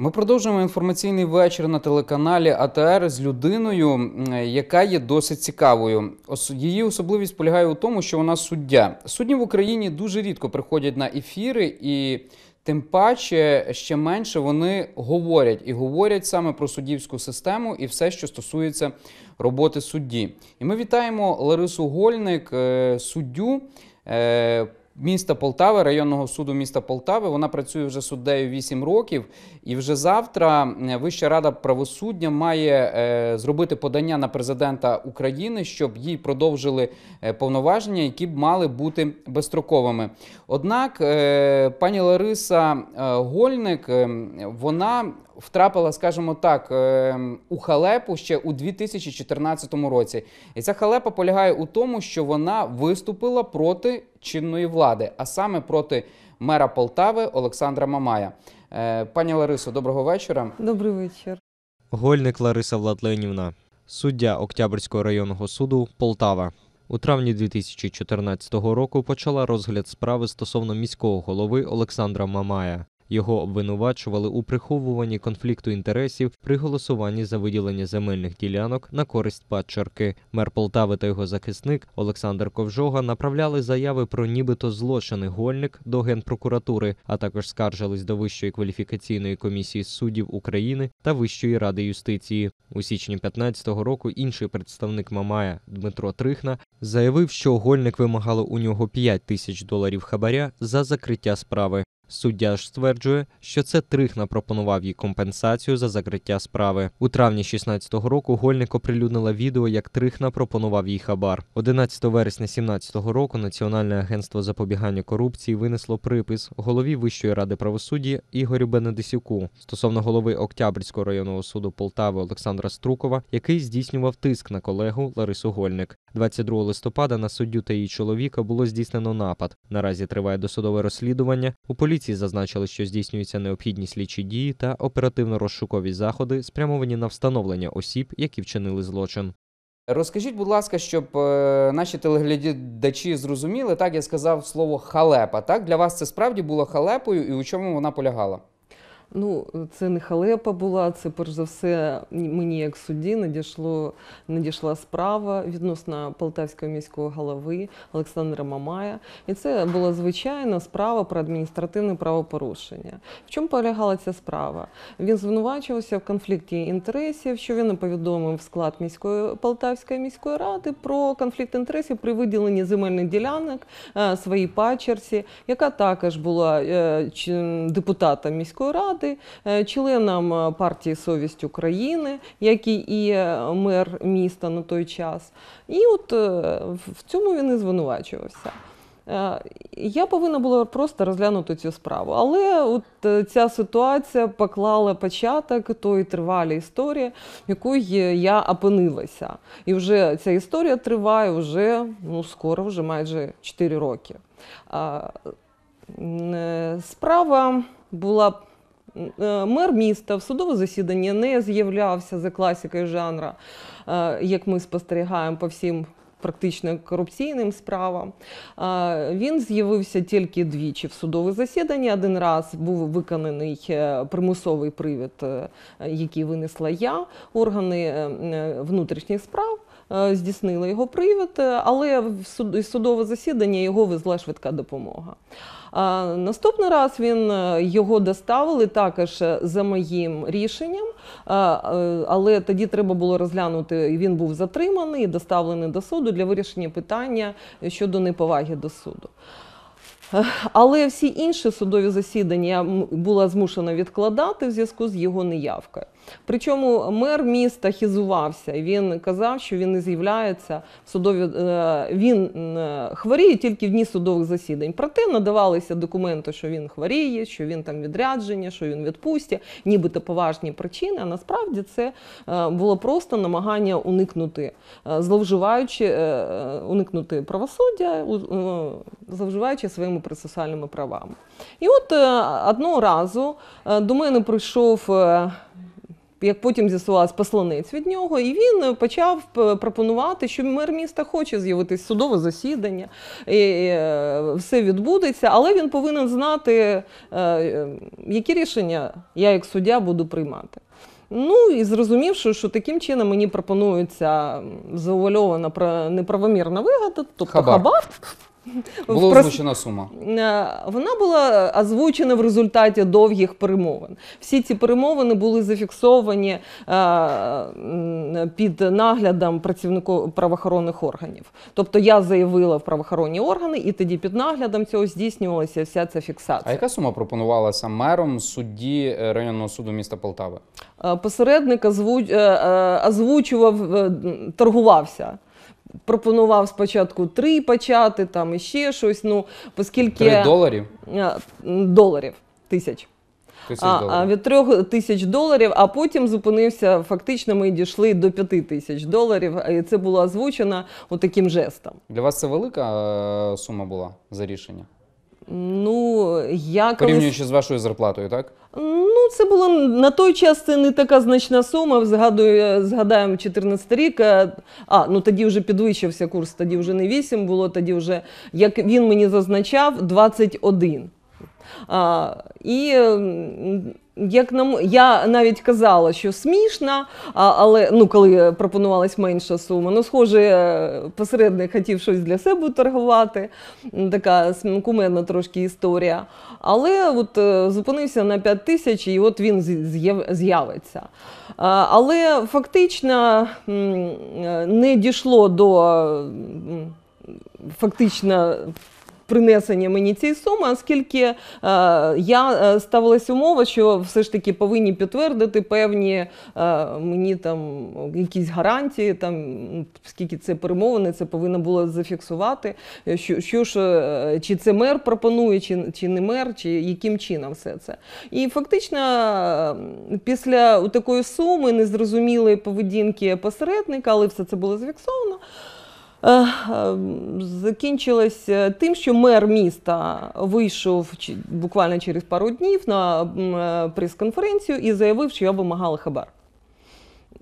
Ми продовжуємо інформаційний вечір на телеканалі АТR з людиною, яка є досить цікавою. Її особливість полягає у тому, що вона суддя. Судді в Україні дуже рідко приходять на ефіри і тим паче ще менше вони говорять. І говорять саме про суддівську систему і все, що стосується роботи судді. І ми вітаємо Ларису Гольник, суддю міста Полтави, районного суду міста Полтави. Вона працює вже суддею 8 років. І вже завтра Вища рада правосуддя має зробити подання на президента України, щоб їй продовжили повноваження, які б мали бути безстроковими. Однак пані Лариса Гольник, вона втрапила, скажімо так, у халепу ще у 2014 році. І ця халепа полягає у тому, що вона виступила проти чинної влади, а саме проти мера Полтави Олександра Мамая. Пані Ларисо, доброго вечора. Добрий вечір. Гольник Лариса Владленівна, суддя Октябрського районного суду Полтава. У травні 2014 року почала розгляд справи стосовно міського голови Олександра Мамая. Його обвинувачували у приховуванні конфлікту інтересів при голосуванні за виділення земельних ділянок на користь падчерки. Мер Полтави та його захисник Олександр Ковжога направляли заяви про нібито злочини Гольник до Генпрокуратури, а також скаржились до Вищої кваліфікаційної комісії суддів України та Вищої ради юстиції. У січні 2015 року інший представник Мамая Дмитро Трихна заявив, що Гольник вимагала у нього $5000 хабаря за закриття справи. Суддя ж стверджує, що це Трихна пропонував їй компенсацію за закриття справи. У травні 2016 року Гольник оприлюднила відео, як Трихна пропонував їй хабар. 11 вересня 2017 року Національне агентство запобігання корупції винесло припис голові Вищої ради правосуддя Ігорю Бенедисюку стосовно голови Октябрського районного суду Полтави Олександра Струкова, який здійснював тиск на колегу Ларису Гольник. 22 листопада на суддю та її чоловіка було здійснено напад. Наразі триває досудове розслідування. У поліції зазначили, що здійснюються необхідні слідчі дії та оперативно-розшукові заходи, спрямовані на встановлення осіб, які вчинили злочин. Розкажіть, будь ласка, щоб наші телеглядачі зрозуміли, так, я сказав слово «халепа». Так? Для вас це справді було халепою і у чому вона полягала? Ну, це не халепа була, це, перш за все, мені як судді надійшла справа відносно Полтавського міського голови Олександра Мамая. І це була звичайна справа про адміністративне правопорушення. В чому полягала ця справа? Він звинувачувався в конфлікті інтересів, що він не повідомив склад Полтавської міської ради про конфлікт інтересів при виділенні земельних ділянок своїй падчерці, яка також була депутатом міської ради, членом партії «Совість України», який і мер міста на той час. І от в цьому він і звинувачувався. Я повинна була просто розглянути цю справу, але от ця ситуація поклала початок тої тривалій історії, в якій я опинилася. І вже ця історія триває вже, скоро вже майже 4 роки. Справа була... Мер міста в судове засідання не з'являвся за класикою жанру, як ми спостерігаємо по всім практично корупційним справам. Він з'явився тільки двічі в судове засідання. Один раз був виконаний примусовий привід, який винесла я, органи внутрішніх справ. Здійснили його привід, але в судове засідання його везла швидка допомога. Наступний раз його доставили також за моїм рішенням, але тоді треба було розглянути, він був затриманий і доставлений до суду для вирішення питання щодо неповаги до суду. Але всі інші судові засідання я була змушена відкладати в зв'язку з його неявкою. Причому мер міста хизувався, він казав, що він не з'являється в судові, він хворіє тільки в дні судових засідань. Проте надавалися документи, що він хворіє, що він там відрядження, що він відпустці, нібито поважні причини, а насправді це було просто намагання уникнути, уникнути правосуддя, зловживаючи своїми процесуальними правами. І от одного разу до мене прийшов як потім з'ясувалось, посланець від нього, і він почав пропонувати, що мер міста хоче з'явитись судове засідання, і все відбудеться, але він повинен знати, які рішення я як суддя буду приймати. Ну і зрозумівши, що таким чином мені пропонується заувальована неправомірна вигода, тобто хабар. Була озвучена сума? Вона була озвучена в результаті довгих перемовин. Всі ці перемовини були зафіксовані під наглядом працівників правоохоронних органів. Тобто я заявила в правоохоронні органи, і тоді під наглядом цього здійснювалася вся ця фіксація. А яка сума пропонувалася мером судді районного суду міста Полтави? Посередник озвучував, торгувався. Пропонував спочатку 3 почати, там іще щось, ну, оскільки… 3 доларів? Доларів, тисяч. Від 3 тисяч доларів, а потім зупинився, фактично ми дійшли до 5 тисяч доларів, і це було озвучено таким жестом. Для вас це велика сума була за рішення? Ну, я порівнюючи з вашою зарплатою, так? Ну, це було на той час це не така значна сума. Згадаємо 14 рік. Ну тоді вже підвищився курс, тоді вже не 8 було, тоді вже, як він мені зазначав, 21. Я навіть казала, що смішно, але коли пропонувалась менша сума, ну, схоже, посередник хотів щось для себе торгувати, така кумедна трошки історія. Але от зупинився на 5 тисяч, і от він з'явиться. Але фактично не дійшло до фактично принесення мені цієї суми, оскільки я ставилася умова, що все ж таки повинні підтвердити певні мені там якісь гарантії, там, скільки це перемовини, це повинно було зафіксувати, чи це мер пропонує, чи не мер, чи яким чином все це. І фактично після такої суми, незрозумілої поведінки посередника, але все це було зафіксовано, закінчилось тим, що мер міста вийшов буквально через пару днів на прес-конференцію і заявив, що я вимагала хабар.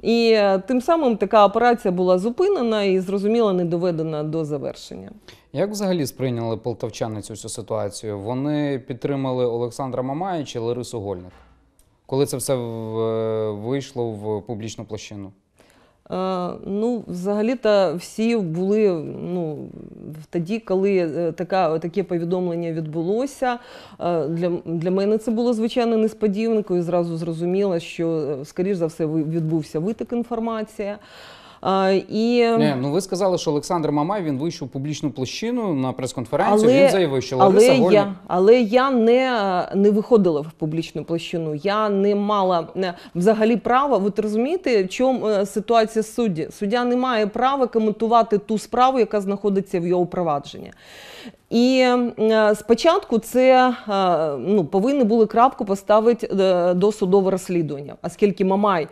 І тим самим така операція була зупинена і, зрозуміло, не доведена до завершення. Як взагалі сприйняли полтавчани цю всю ситуацію? Вони підтримали Олександра Мамая чи Ларису Гольник? Коли це все вийшло в публічну площину? Ну, взагалі-то всі були, тоді, коли таке повідомлення відбулося, для мене це було, звичайно, несподіванкою, і зразу зрозуміло, що, скоріш за все, відбувся витік інформації. Ви сказали, що Олександр Мамай, він вийшов в публічну площину на прес-конференцію, він заявив, що Лариса Гольник… Але я не виходила в публічну площину, я не мала взагалі права, ви розумієте, в чому ситуація судді? Суддя не має права коментувати ту справу, яка знаходиться в його провадженні. І спочатку це повинні були крапку поставити до судового розслідування, оскільки Мамай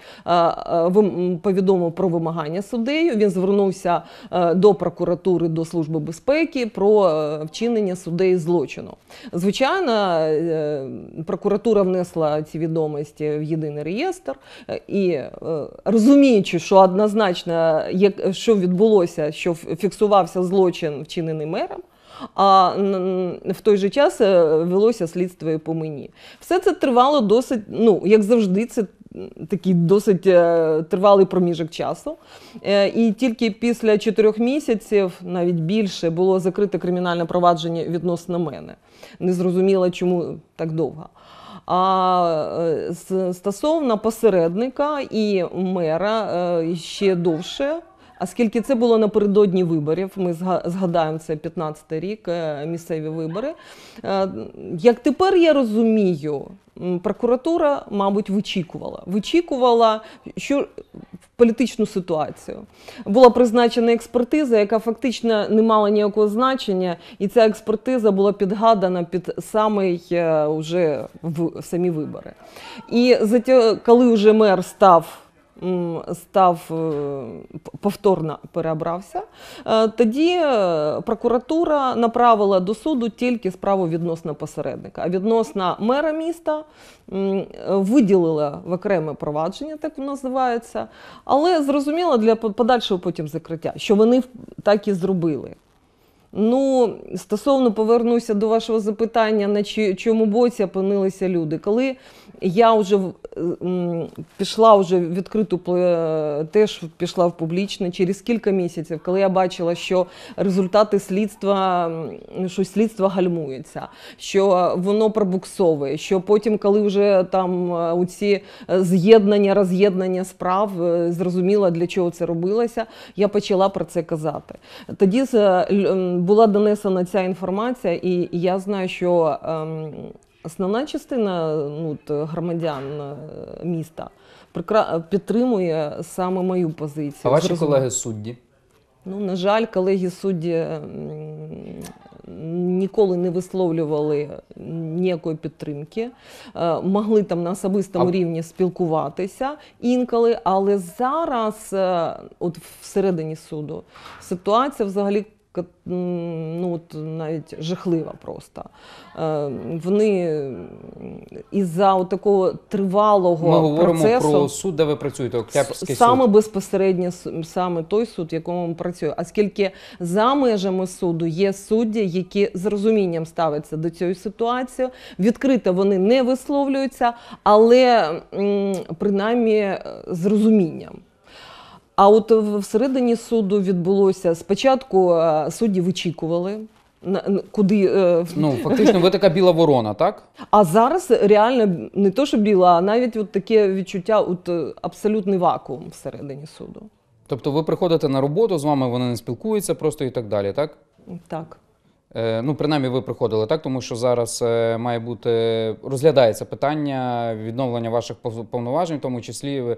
повідомив про вимагання суддею, він звернувся до прокуратури, до Служби безпеки про вчинення суддею злочину. Звичайно, прокуратура внесла ці відомості в єдиний реєстр і, розуміючи, що однозначно, що відбулося, що фіксувався злочин, вчинений мером, а в той же час велося слідство і по мені. Все це тривало досить, як завжди, це такий досить тривалий проміжок часу. І тільки після 4 місяців, навіть більше, було закрите кримінальне провадження відносно мене. Незрозуміло, чому так довго. А стосовно посередника і мера ще довше, оскільки це було напередодні виборів, ми згадаємо, це 15-й рік, місцеві вибори. Як тепер я розумію, прокуратура, мабуть, вичікувала політичну ситуацію. Була призначена експертиза, яка фактично не мала ніякого значення, і ця експертиза була підгадана під самі вибори. І коли вже мер став повторно переобрався, тоді прокуратура направила до суду тільки справу відносно посередника. А відносно мера міста виділила в окреме провадження, так воно називається, але зрозуміло для подальшого потім закриття, що вони так і зробили. Ну, стосовно повернуся до вашого запитання, на чому боці опинилися люди. Коли я вже пішла в відкриту, теж пішла в публічне, через кілька місяців, коли я бачила, що результати слідства, що слідство гальмується, що воно пробуксовує, що потім, коли вже там у ці роз'єднання справ, зрозуміла, для чого це робилося, я почала про це казати. Тоді була донесена ця інформація, і я знаю, що основна частина громадян міста підтримує саме мою позицію. А ваші колеги судді? Ну, на жаль, колеги судді ніколи не висловлювали ніякої підтримки. Могли там на особистому рівні спілкуватися інколи, але зараз, от всередині суду, ситуація взагалі навіть жахлива просто. Вони із-за такого тривалого процесу... Ми говоримо про суд, де ви працюєте, Октябрський суд. Саме безпосередньо, саме той суд, в якому ми працюємо. Оскільки за межами суду є судді, які з розумінням ставляться до цієї ситуації, відкрито вони не висловлюються, але принаймні з розумінням. А от всередині суду відбулося, спочатку судді вичікували, куди... Ну, фактично, ви така біла ворона, так? А зараз реально не то, що біла, а навіть от таке відчуття, абсолютний вакуум всередині суду. Тобто ви приходите на роботу, з вами вони не спілкуються просто і так далі, так? Так. Ну, принаймні ви приходили, так? Тому що зараз має бути, розглядається питання відновлення ваших повноважень, в тому числі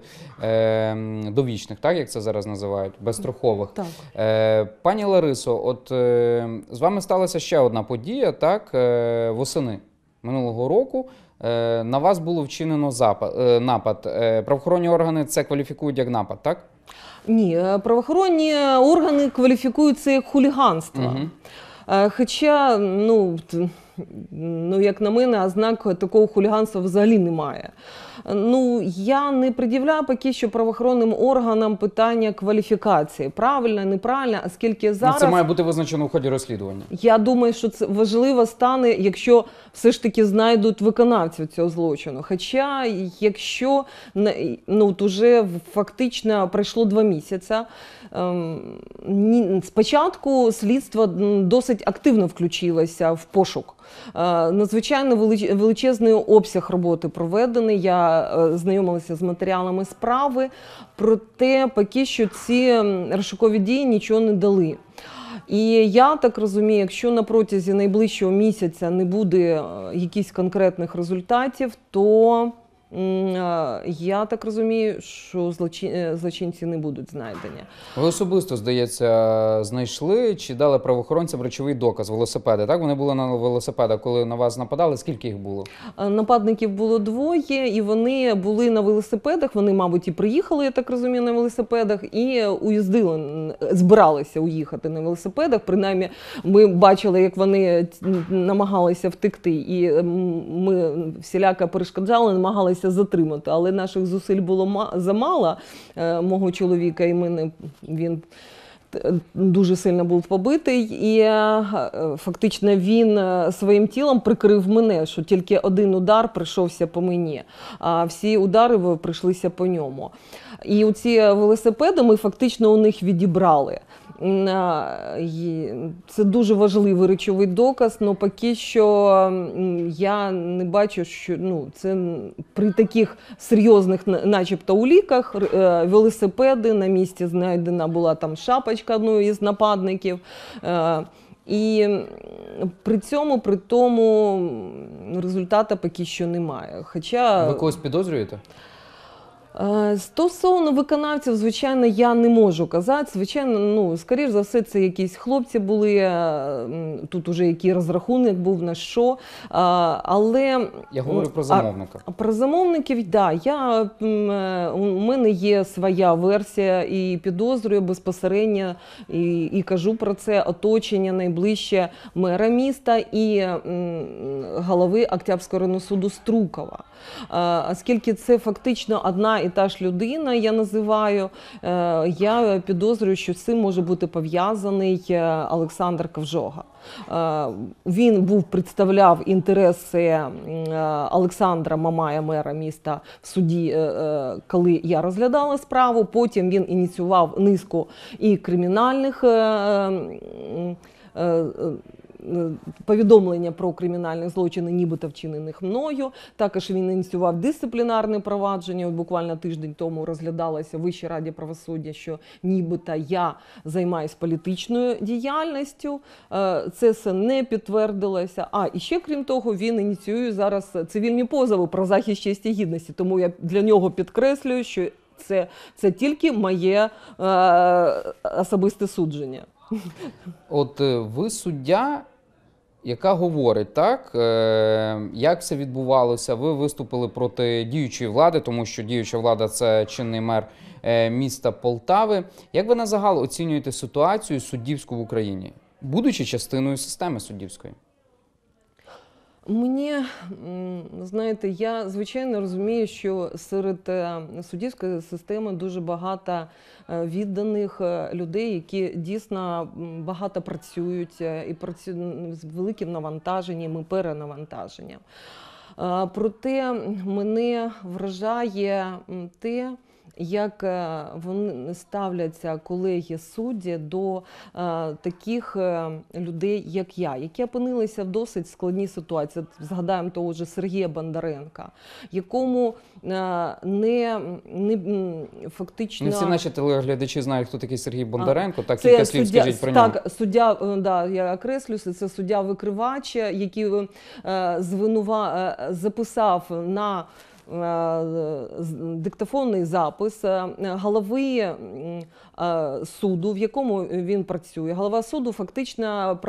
довічних, так, як це зараз називають, безстрокових. Так. Пані Ларисо, от з вами сталася ще одна подія, так, восени минулого року. На вас було вчинено напад. Правоохоронні органи це кваліфікують як напад, так? Ні, правоохоронні органи кваліфікують це як хуліганство. Угу. Хоча, як на мене, ознак такого хуліганства взагалі немає. Я не пред'являю поки що правоохоронним органам питання кваліфікації. Правильно, неправильно, оскільки зараз... Це має бути визначено в ході розслідування. Я думаю, що це важливо стане, якщо все ж таки знайдуть виконавців цього злочину. Хоча, якщо уже фактично пройшло 2 місяці, спочатку слідство досить активно включилося в пошук. Надзвичайно величезний обсяг роботи проведений, я знайомилася з матеріалами справи, проте поки що ці розшукові дії нічого не дали. І я так розумію, якщо на протязі найближчого місяця не буде якихось конкретних результатів, то я так розумію, що злочинці не будуть знайдені. Ви особисто, здається, знайшли чи дали правоохоронцям речовий доказ, велосипеди, так? Вони були на велосипедах, коли на вас нападали. Скільки їх було? Нападників було 2, і вони були на велосипедах. Вони, мабуть, і приїхали, я так розумію, на велосипедах, і збиралися уїхати на велосипедах. Принаймні, ми бачили, як вони намагалися втекти, і ми всіляко перешкоджали, намагалися затримати, але наших зусиль було замало, мого чоловіка, і він дуже сильно був побитий, і фактично він своїм тілом прикрив мене, що тільки один удар прийшовся по мені, а всі удари прийшлися по ньому. І оці велосипеди ми фактично у них відібрали. Це дуже важливий речовий доказ, але поки що я не бачу, що це при таких серйозних начебто уліках, велосипеди, на місці знайдена була там шапочка одної із нападників. І при тому результату поки що немає. Хоча... Ви когось підозрюєте? Стосовно виконавців, звичайно, я не можу казати. Звичайно, ну, скоріш за все, це якісь хлопці були, тут уже який розрахунок був на що. Але Я говорю про замовника. про замовників, да, у мене є своя версія і підозрюю безпосередньо, і кажу про це оточення найближче мера міста і голови Октябрського районного суду Струкова. Оскільки це фактично одна і та ж людина, я називаю, я підозрюю, що з цим може бути пов'язаний Олександр Ковжога. Він представляв інтереси Олександра Мамая, мера міста, в суді, коли я розглядала справу. Потім він ініціював низку і кримінальних повідомлення про кримінальні злочини, нібито вчинених мною. Також він ініціював дисциплінарне провадження. От буквально тиждень тому розглядалося в Вищій раді правосуддя, що нібито я займаюся політичною діяльністю. Це все не підтвердилося. І ще, крім того, він ініціює зараз цивільні позови про захист честі і гідності. Тому я для нього підкреслюю, що це тільки моє особисте судження. От ви суддя, яка говорить, так, як все відбувалося, ви виступили проти діючої влади, тому що діюча влада – це чинний мер міста Полтави. Як ви на загал оцінюєте ситуацію суддівську в Україні, будучи частиною системи суддівської? Мені, знаєте, я звичайно розумію, що серед суддівської системи дуже багато відданих людей, які дійсно багато працюють і працюють з великим навантаженням і перенавантаженням. Проте мене вражає те, як вони ставляться, колеги судді, до таких людей, як я, які опинилися в досить складній ситуації. Згадаємо того ж Сергія Бондаренка, якому фактично... Не всі наші телеглядачі знають, хто такий Сергій Бондаренко, так кілька слів скажіть про нього. Так, суддя, да, я окреслюся, це суддя-викривач, який записав на диктофонний запис голови суду, в якому він працює. Голова суду фактично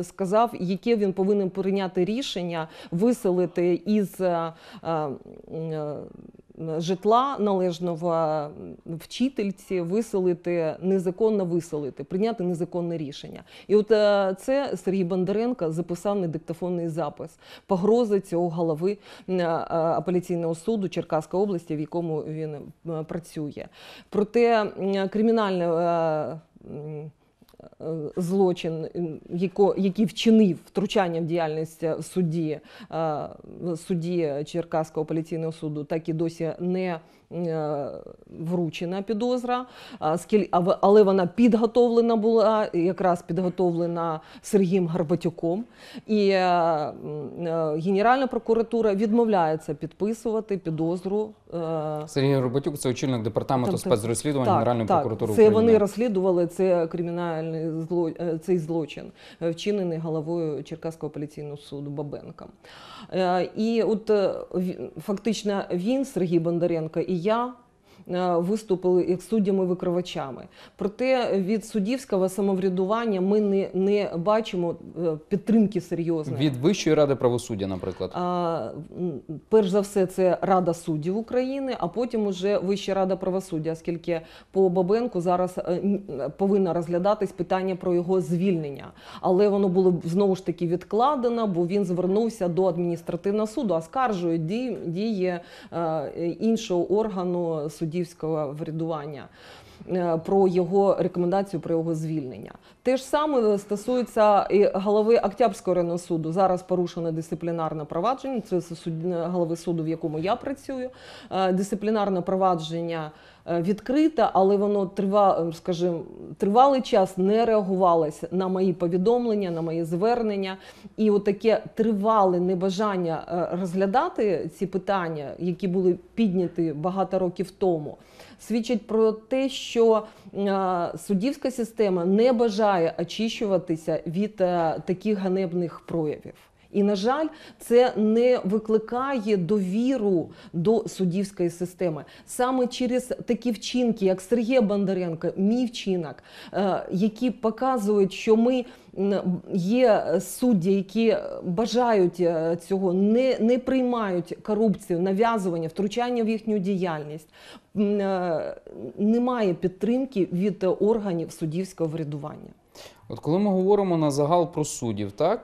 сказав, яке він повинен прийняти рішення виселити із житла належного вчительці, незаконно виселити, прийняти незаконне рішення. І от це Сергій Бондаренко записав на диктофонний запис погрози цього голови апеляційного суду Черкаської області, в якому він працює. Проте кримінальний злочин, який вчинив втручання в діяльність судді Черкаського апеляційного суду, так і досі не вручена підозра, але вона підготовлена була, якраз підготовлена Сергієм Горбатюком. І Генеральна прокуратура відмовляється підписувати підозру. Сергій Горбатюк – це очільник департаменту спецрозслідувань Генеральної прокуратури України. України. Вони розслідували цей злочин, вчинений головою Черкаського апеляційного суду Бабенком. І от фактично він, Сергій Бондаренко, і я виступили як суддями-викривачами. Проте від суддівського самоврядування ми не бачимо підтримки серйозної. Від Вищої ради правосуддя, наприклад? Перш за все, це Рада суддів України, а потім уже Вища рада правосуддя, оскільки по Бабенку зараз повинно розглядатись питання про його звільнення. Але воно було знову ж таки відкладено, бо він звернувся до адміністративного суду, оскаржує дії іншого органу суддівського врядування про його рекомендацію про його звільнення. Те ж саме стосується і голови Октябрського районного суду. Зараз порушено дисциплінарне провадження, це голови суду, в якому я працюю. Дисциплінарне провадження відкрите, але воно тривалий час не реагувалося на мої повідомлення, на мої звернення. І отаке тривале небажання розглядати ці питання, які були підняті багато років тому, свідчить про те, що суддівська система не бажає очищуватися від таких ганебних проявів. І, на жаль, це не викликає довіру до суддівської системи. Саме через такі вчинки, як Сергія Бондаренка, мій вчинок, які показують, що ми є судді, які бажають цього, не приймають корупцію, нав'язування, втручання в їхню діяльність. Немає підтримки від органів суддівського врядування. От коли ми говоримо на загал про суддів, так,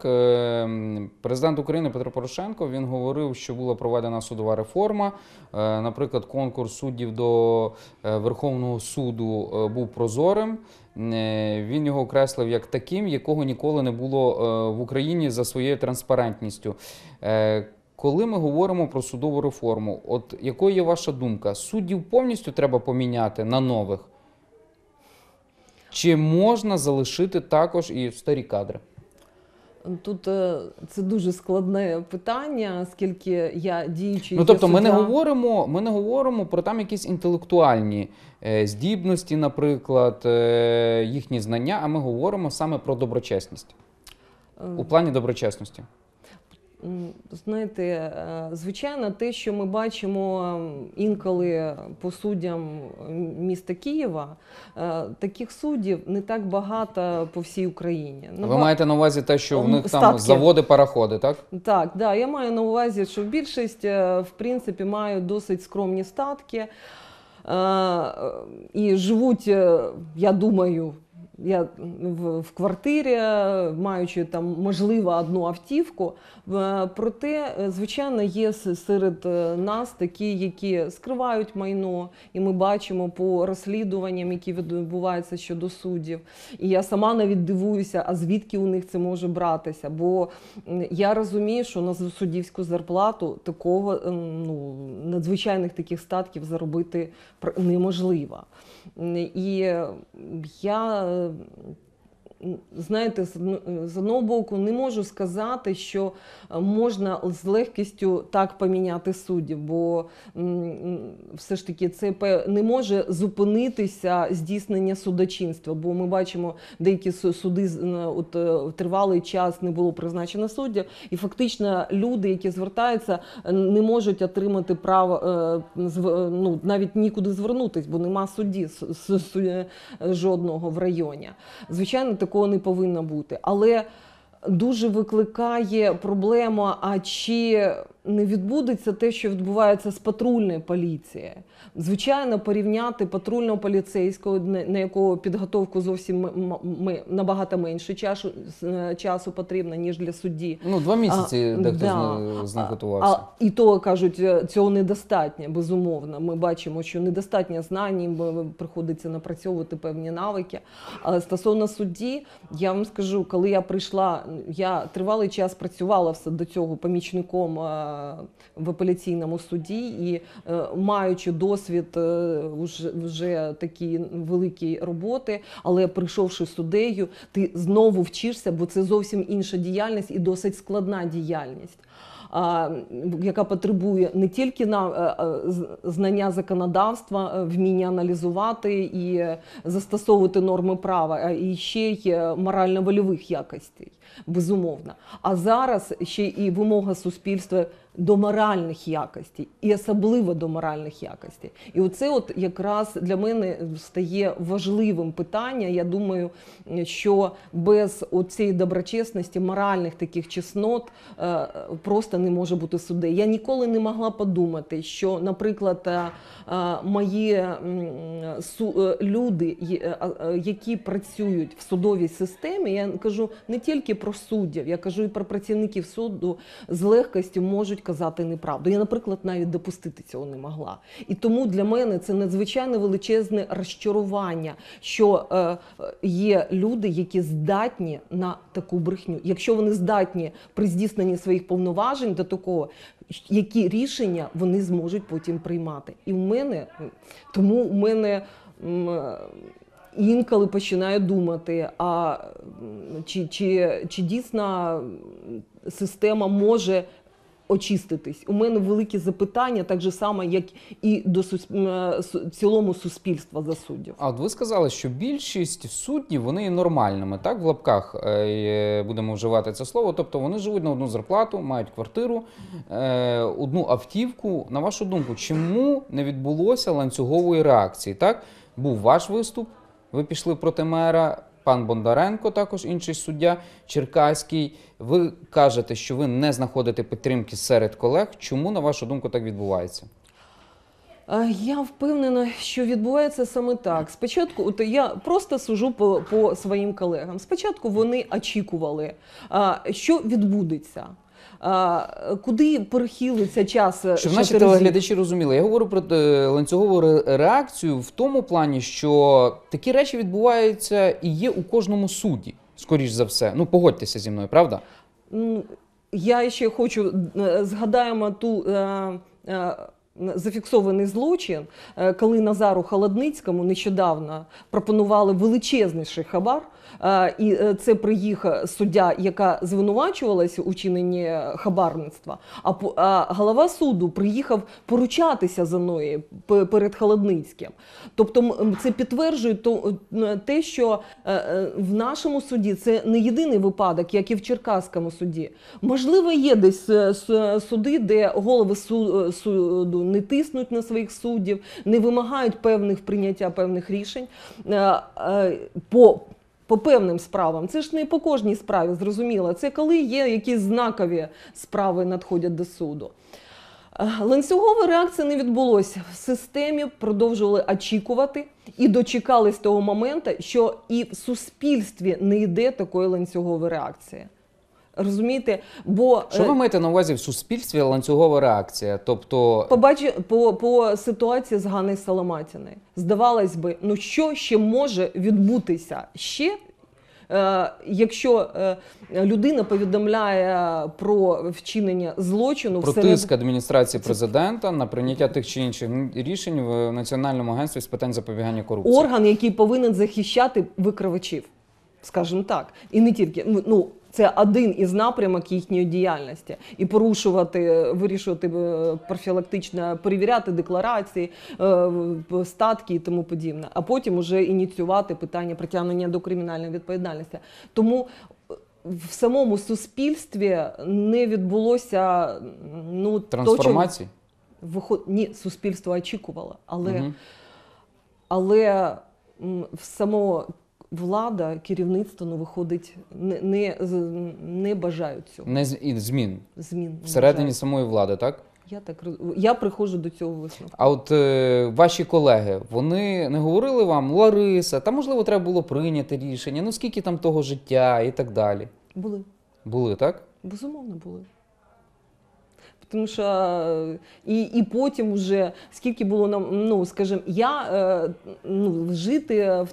президент України Петро Порошенко, він говорив, що була проведена судова реформа, наприклад, конкурс суддів до Верховного суду був прозорим, він його окреслив як таким, якого ніколи не було в Україні за своєю транспарентністю. Коли ми говоримо про судову реформу, от якою є ваша думка? Суддів повністю треба поміняти на нових? Чи можна залишити також і старі кадри? Тут це дуже складне питання, оскільки я діючий Ну, тобто ми суддя. не говоримо про там якісь інтелектуальні здібності, наприклад, їхні знання, а ми говоримо саме про доброчесність. У плані доброчесності. Знаєте, звичайно, те, що ми бачимо інколи по суддям міста Києва, таких суддів не так багато по всій Україні. Ви маєте на увазі те, що в них там статки. заводи, пароходи, так? Так, да, я маю на увазі, що більшість, в принципі, мають досить скромні статки і живуть, я думаю, в квартирі, маючи там, можливо, одну автівку. Проте, звичайно, є серед нас такі, які скривають майно, і ми бачимо по розслідуванням, які відбуваються щодо суддів. І я сама навіть дивуюся, а звідки у них це може братися. Бо я розумію, що на суддівську зарплату такого, надзвичайних таких статків заробити неможливо. І я, знаєте, з одного боку, не можу сказати, що можна з легкістю так поміняти суддів, бо все ж таки це не може зупинитися здійснення судочинства, бо ми бачимо, деякі суди тривалий час не було призначено суддів, і фактично люди, які звертаються, не можуть отримати право, навіть нікуди звернутися, бо нема судді жодного в районі. Звичайно, такого не повинно бути. Але дуже викликає проблема, а чи не відбудеться те, що відбувається з патрульною поліцією. Звичайно, порівняти патрульного поліцейського, на якого підготовку зовсім набагато менше часу потрібно, ніж для судді. 2 місяці дехто з них готувався. І то, кажуть, цього недостатньо, безумовно. Ми бачимо, що недостатньо знань, приходиться напрацьовувати певні навики. Але стосовно судді, я вам скажу, коли я прийшла, я тривалий час працювала до цього помічником в апеляційному суді і маючи досвід вже такі великі роботи, але прийшовши суддею, ти знову вчишся, бо це зовсім інша діяльність і досить складна діяльність, яка потребує не тільки знання законодавства, вміння аналізувати і застосовувати норми права, а і ще й морально-вольових якостей, безумовно. А зараз ще і вимога суспільства до моральних якостей, і особливо до моральних якостей. І оце якраз для мене стає важливим питання. Я думаю, що без цієї доброчесності, моральних таких чеснот просто не може бути суддею. Я ніколи не могла подумати, що, наприклад, мої люди, які працюють в судовій системі, я кажу не тільки про суддів, я кажу і про працівників суду, з легкістю можуть казати неправду. Я, наприклад, навіть допустити цього не могла. І тому для мене це надзвичайно величезне розчарування, що є люди, які здатні на таку брехню. Якщо вони здатні при здійсненні своїх повноважень до такого, які рішення вони зможуть потім приймати. І тому в мене інколи починаю думати, чи дійсно система може очиститись. У мене великі запитання, так же само, як і до цілому суспільства за суддів. А от ви сказали, що більшість суддів, вони є нормальними, так, в лапках будемо вживати це слово, тобто вони живуть на одну зарплату, мають квартиру, одну автівку. На вашу думку, чому не відбулося ланцюгової реакції? Так, був ваш виступ, ви пішли проти мера, пан Бондаренко, також інший суддя черкаський. Ви кажете, що ви не знаходите підтримки серед колег. Чому, на вашу думку, так відбувається? Я впевнена, що відбувається саме так. Спочатку, от я просто сужу по своїм колегам. Спочатку вони очікували, що відбудеться. Куди перехилиться час? Щоб наші телеглядачі розуміли, я говорю про ланцюгову реакцію в тому плані, що такі речі відбуваються і є у кожному суді, скоріш за все. Ну, погодьтеся зі мною, правда? Я ще хочу, згадаємо зафіксований злочин, коли Назару Холодницькому нещодавно пропонували величезніший хабар, і це приїхав суддя, яка звинувачувалася у чиненні хабарництва, а голова суду приїхав поручатися за мною перед Холодницьким. Тобто це підтверджує те, що в нашому суді це не єдиний випадок, як і в Черкаському суді. Можливо, є десь суди, де голови суду не тиснуть на своїх суддів, не вимагають прийняття певних рішень по певним справам. Це ж не по кожній справі, зрозуміло. Це коли є якісь знакові справи надходять до суду. Ланцюгова реакція не відбулося. В системі продовжували очікувати і дочекались того моменту, що і в суспільстві не йде такої ланцюгової реакції. Розумієте? Бо що ви маєте на увазі в суспільстві ланцюгова реакція? Тобто по ситуації з Ганною Соломатіною. Здавалось би, ну що ще може відбутися ще, якщо людина повідомляє про вчинення злочину про тиск адміністрації президента на прийняття тих чи інших рішень в Національному агентстві з питань запобігання корупції. Орган, який повинен захищати викривачів, скажімо так. І не тільки, це один із напрямок їхньої діяльності. І вирішувати профілактично, перевіряти декларації, статки і тому подібне. А потім уже ініціювати питання притягнення до кримінальної відповідальності. Тому в самому суспільстві не відбулося трансформації? Ні, суспільство очікувало. Але в само влада, керівництво, виходить, не бажають цього. Змін? Змін. Всередині самої влади, так? Я приходжу до цього висновку. А от ваші колеги, вони не говорили вам, Лариса, та можливо треба було прийняти рішення, ну скільки там того життя і так далі? Були. Були, так? Безумовно, були. Тому що і потім вже, скільки було нам, скажімо, жити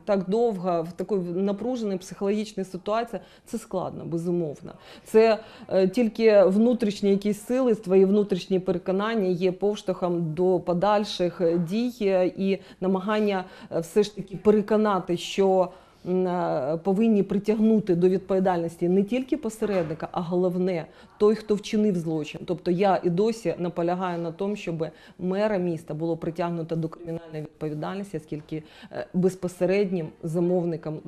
так довго в такій напруженій психологічній ситуації, це складно, безумовно. Це тільки внутрішні якісь сили, твої внутрішні переконання є поштовхом до подальших дій і намагання все ж таки переконати, що повинні притягнути до відповідальності не тільки посередника, а головне – той, хто вчинив злочин. Тобто я і досі наполягаю на тому, щоб мера міста було притягнуто до кримінальної відповідальності, оскільки безпосереднім замовником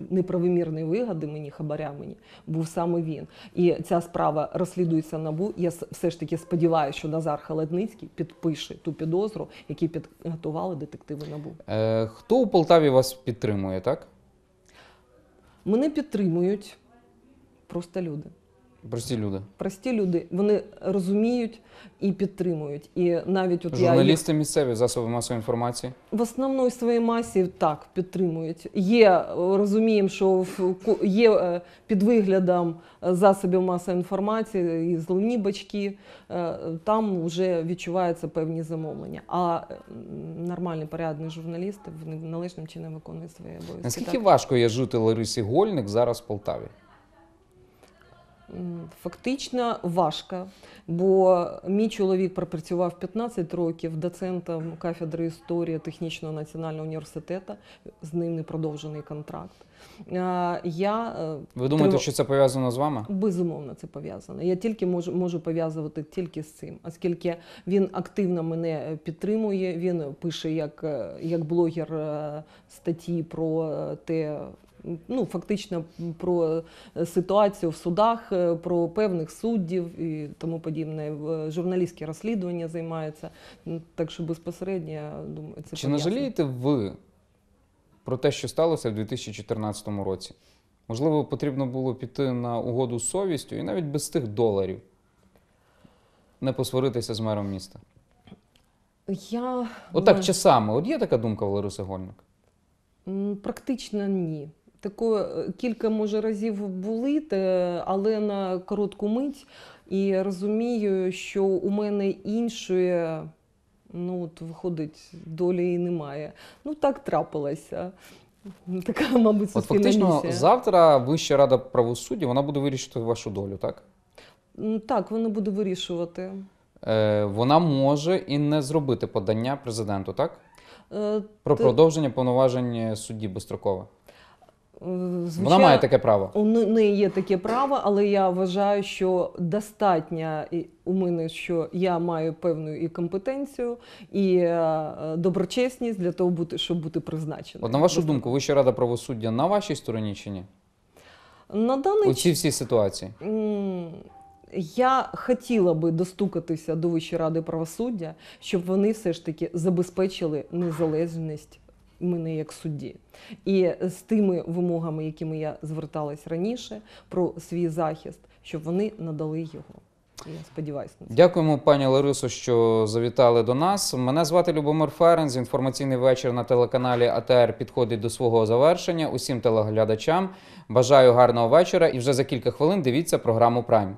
неправомірної вигоди хабаря мені, був саме він. І ця справа розслідується НАБУ. Я все ж таки сподіваюся, що Назар Холодницький підпише ту підозру, яку підготували детективи НАБУ. Хто у Полтаві вас підтримує, так? Мене підтримують просто люди. Прості люди? Прості люди. Вони розуміють і підтримують. І навіть журналісти місцеві, засоби масової інформації? В основній своїй масі так, підтримують. Розуміємо, що є під виглядом засобів масової інформації і зливні бачки, там вже відчуваються певні замовлення. А нормальний, порядний журналіст належним чином виконує свої обов'язки. Наскільки важко є жити Ларисі Гольник зараз в Полтаві? Фактично важко, бо мій чоловік пропрацював 15 років доцентом кафедри історії Технічного національного університету, з ним не продовжений контракт. Ви думаєте, що це пов'язано з вами? Безумовно, це пов'язано. Я тільки можу пов'язувати тільки з цим, оскільки він активно мене підтримує, він пише як блогер статті про те, фактично про ситуацію в судах, про певних суддів і тому подібне. Журналістські розслідування займаються, так що безпосередньо, я думаю, це Чи не жалієте ви про те, що сталося в 2014 році? Можливо, потрібно було піти на угоду з совістю і навіть без тих доларів не посваритися з мером міста? Отак часами. От є така думка в Лариси Гольник? Практично ні. Кілька, може, разів були, але на коротку мить. І розумію, що у мене іншої, виходить, долі і немає. Так трапилося. Така, мабуть, суспільна місія. Фактично, завтра Вища рада правосуддя, вона буде вирішувати вашу долю, так? Так, вона буде вирішувати. Вона може і не зробити подання президенту, так? Про Та- продовження повноважень судді Бистрокова. Звичайно, Вона має таке право. У неї є таке право, але я вважаю, що достатньо у мене, що я маю певну і компетенцію, і доброчесність для того, щоб бути призначеною. От на вашу думку, Вища рада правосуддя на вашій стороні чи ні? На даний У цій всій ситуації? Я хотіла би достукатися до Вищої ради правосуддя, щоб вони все ж таки забезпечили незалежність мене як судді. І з тими вимогами, якими я зверталась раніше, про свій захист, щоб вони надали його. Я сподіваюся на це. Дякуємо, пані Ларисо, що завітали до нас. Мене звати Любомир Ференц. Інформаційний вечір на телеканалі АТР підходить до свого завершення. Усім телеглядачам бажаю гарного вечора і вже за кілька хвилин дивіться програму «Прайм».